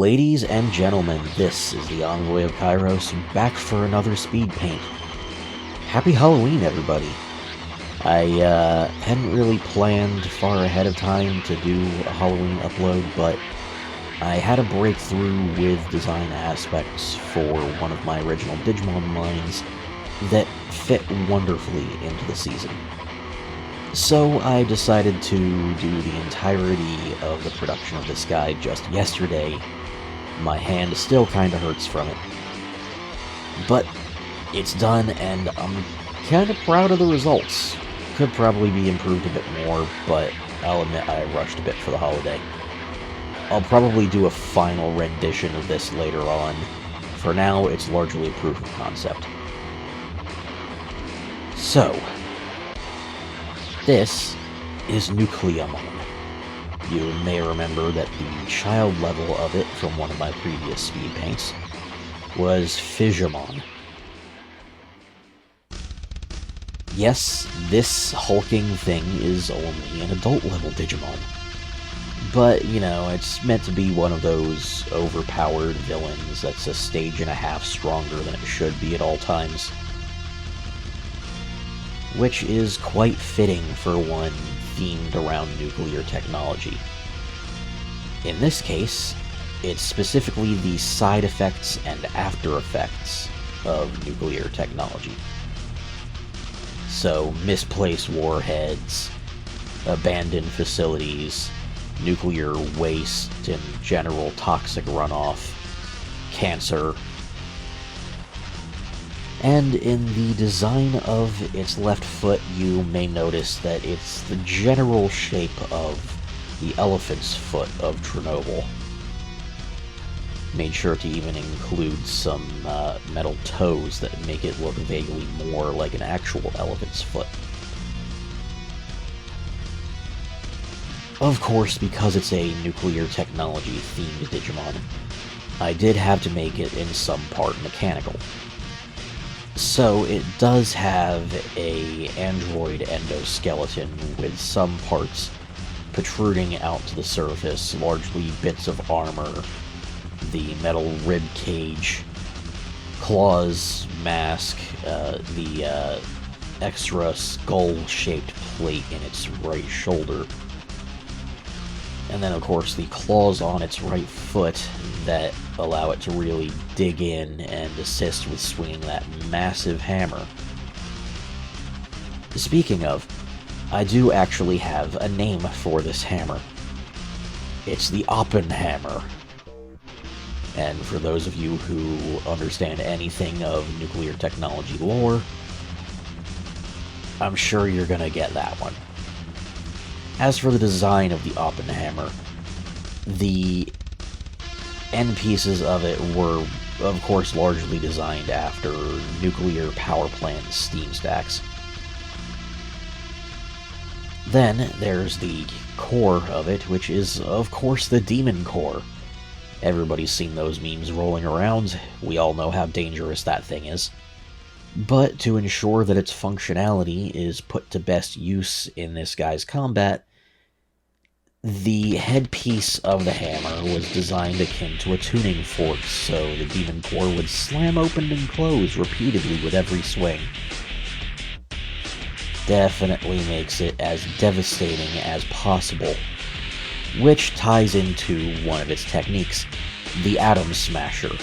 Ladies and gentlemen, this is the Envoy of Kairos, back for another speed paint. Happy Halloween, everybody! I hadn't really planned far ahead of time to do a Halloween upload, but I had a breakthrough with design aspects for one of my original Digimon lines that fit wonderfully into the season. So I decided to do the entirety of the production of this guy just yesterday. My hand still kinda hurts from it. But it's done, and I'm kinda proud of the results. Could probably be improved a bit more, but I'll admit I rushed a bit for the holiday. I'll probably do a final rendition of this later on. For now, it's largely a proof of concept. So, this is NUCLEAMON. You may remember that the child level of it from one of my previous speed paints was Digimon. Yes, this hulking thing is only an adult level Digimon. But, you know, it's meant to be one of those overpowered villains that's a stage and a half stronger than it should be at all times. Which is quite fitting for one themed around nuclear technology. In this case, it's specifically the side effects and after effects of nuclear technology. So, misplaced warheads, abandoned facilities, nuclear waste and general toxic runoff, cancer. And in the design of its left foot, you may notice that it's the general shape of the elephant's foot of Chernobyl. Made sure to even include some metal toes that make it look vaguely more like an actual elephant's foot. Of course, because it's a nuclear technology-themed Digimon, I did have to make it in some part mechanical. So it does have a android endoskeleton with some parts protruding out to the surface, largely bits of armor, the metal rib cage, claws, mask, the extra skull-shaped plate in its right shoulder, and then of course the claws on its right foot that allow it to really dig in and assist with swinging that massive hammer. Speaking of, I do actually have a name for this hammer. It's the Oppenhammer. And for those of you who understand anything of nuclear technology lore, I'm sure you're gonna get that one. As for the design of the Oppenhammer, the end pieces of it were, of course, largely designed after nuclear power plant steam stacks. Then there's the core of it, which is, of course, the demon core. Everybody's seen those memes rolling around. We all know how dangerous that thing is. But to ensure that its functionality is put to best use in this guy's combat, the headpiece of the hammer was designed akin to a tuning fork, so the demon core would slam open and close repeatedly with every swing. Definitely makes it as devastating as possible, which ties into one of its techniques, the Atom Smasher.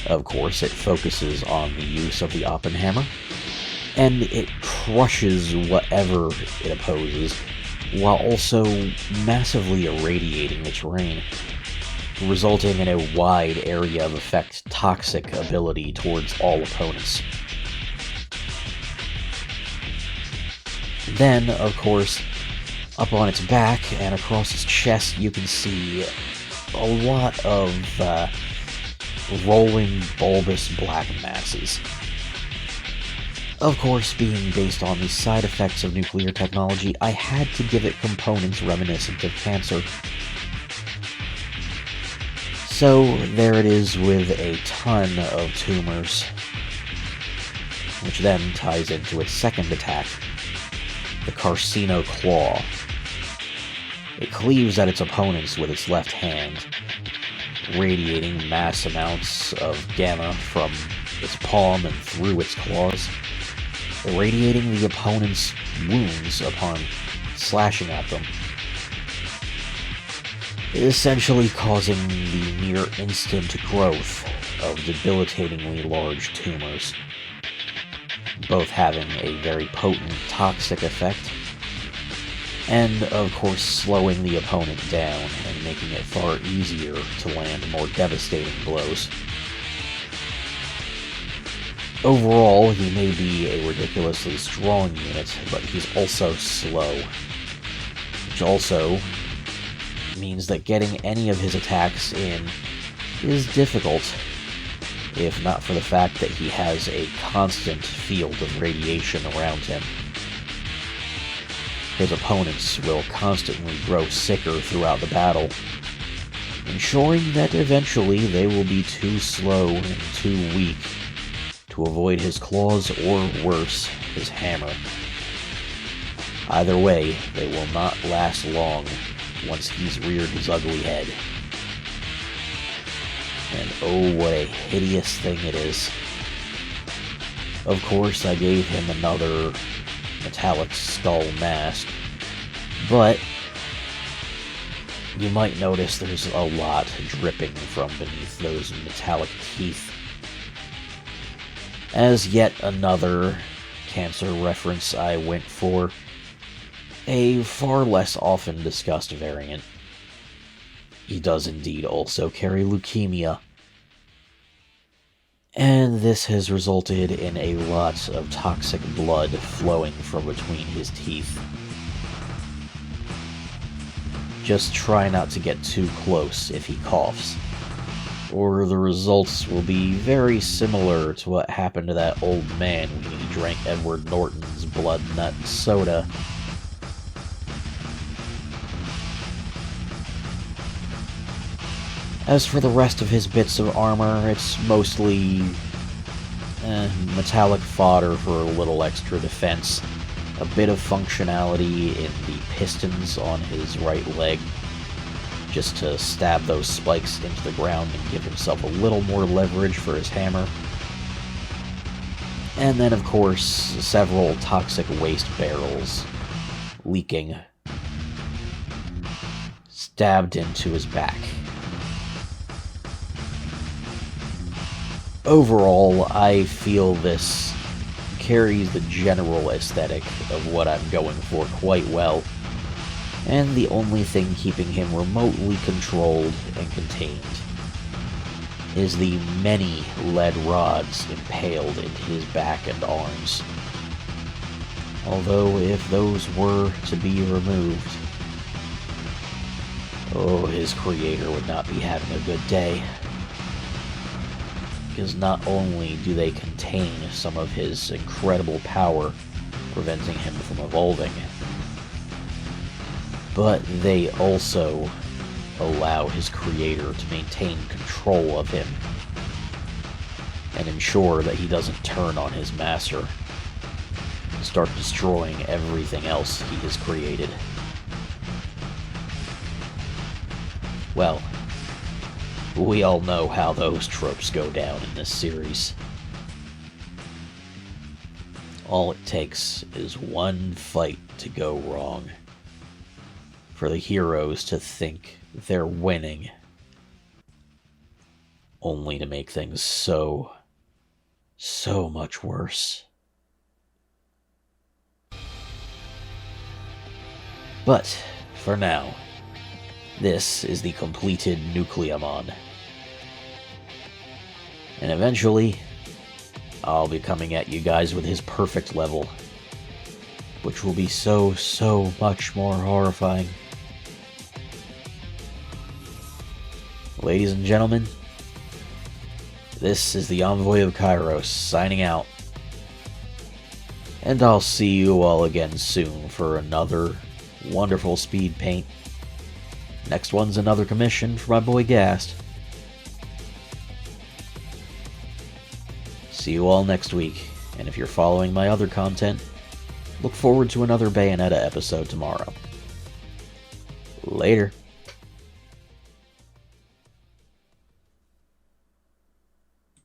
Of course, it focuses on the use of the Oppenhammer, and it crushes whatever it opposes, while also massively irradiating the terrain, resulting in a wide area of effect toxic ability towards all opponents. Then, of course, up on its back and across its chest, you can see a lot of rolling, bulbous black masses. Of course, being based on the side effects of nuclear technology, I had to give it components reminiscent of cancer. So, there it is with a ton of tumors, which then ties into its second attack, the Carcino Claw. It cleaves at its opponents with its left hand, radiating mass amounts of gamma from its palm and through its claws, irradiating the opponent's wounds upon slashing at them, essentially causing the near instant growth of debilitatingly large tumors, both having a very potent toxic effect, and of course slowing the opponent down and making it far easier to land more devastating blows. Overall, he may be a ridiculously strong unit, but he's also slow, which also means that getting any of his attacks in is difficult, if not for the fact that he has a constant field of radiation around him. His opponents will constantly grow sicker throughout the battle, ensuring that eventually they will be too slow and too weak to avoid his claws or, worse, his hammer. Either way, they will not last long once he's reared his ugly head. And oh, what a hideous thing it is. Of course, I gave him another metallic skull mask, but you might notice there's a lot dripping from beneath those metallic teeth. As yet another cancer reference, I went for a far less often discussed variant. He does indeed also carry leukemia, and this has resulted in a lot of toxic blood flowing from between his teeth. Just try not to get too close if he coughs, or the results will be very similar to what happened to that old man when he drank Edward Norton's blood nut soda. As for the rest of his bits of armor, it's mostly metallic fodder for a little extra defense, a bit of functionality in the pistons on his right leg, just to stab those spikes into the ground and give himself a little more leverage for his hammer. And then, of course, several toxic waste barrels leaking, stabbed into his back. Overall, I feel this carries the general aesthetic of what I'm going for quite well, and the only thing keeping him remotely controlled and contained is the many lead rods impaled into his back and arms. Although, if those were to be removed, oh, his creator would not be having a good day. Because not only do they contain some of his incredible power, preventing him from evolving, but they also allow his creator to maintain control of him and ensure that he doesn't turn on his master and start destroying everything else he has created. Well, we all know how those tropes go down in this series. All it takes is one fight to go wrong for the heroes to think they're winning, only to make things so much worse. But, for now, this is the completed NUCLEAMON. And eventually, I'll be coming at you guys with his perfect level, which will be so much more horrifying. Ladies and gentlemen, this is the Envoy of Kairos signing out. And I'll see you all again soon for another wonderful speed paint. Next one's another commission for my boy Gast. See you all next week, and if you're following my other content, look forward to another Bayonetta episode tomorrow. Later.